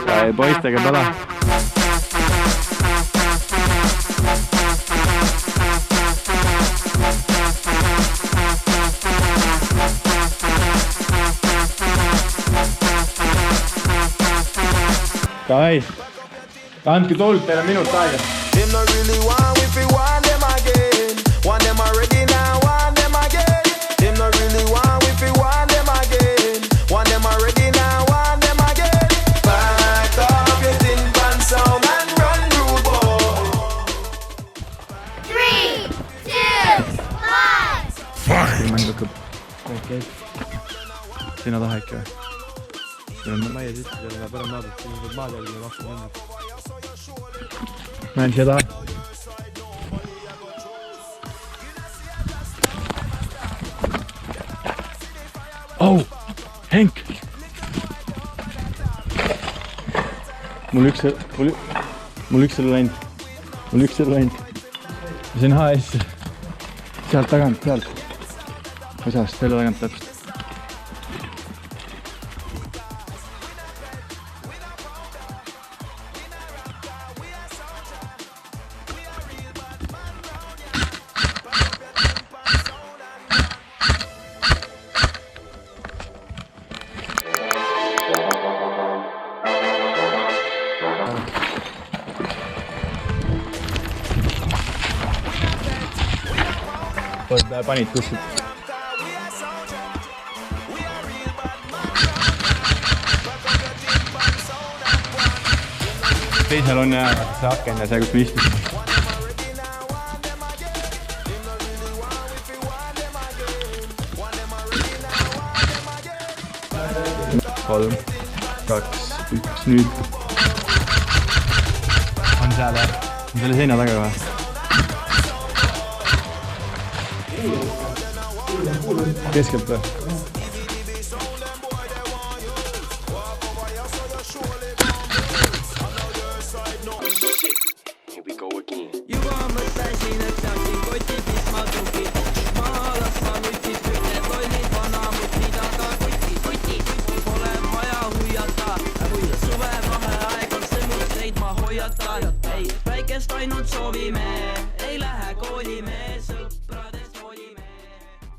Sai poistega pala. Kai, andke tuld, teil on minut aega. Them not really want if we want them again. Want them already now, want them again. Them not really want if we want them again. Want them already now, want them again. Back up your tin pan sound and run rude boy. 3, 2, 1. Siin mäng hakkab. Sina taha ikka või? Ma ei sitte selle parem vaadata, siin tuleb maad jälle 2 minut. Ma en seda. Oh, Henk! Mul üks selle läinud. See on HS. Sealt tagant, sealt. Osast, selle tagant täpselt. Panid kuskilt. Teisel on see aken ja see, kus me istusime. 3, 2, 1, nüüd. On seal jah? On selle seina taga või? Keskelt või?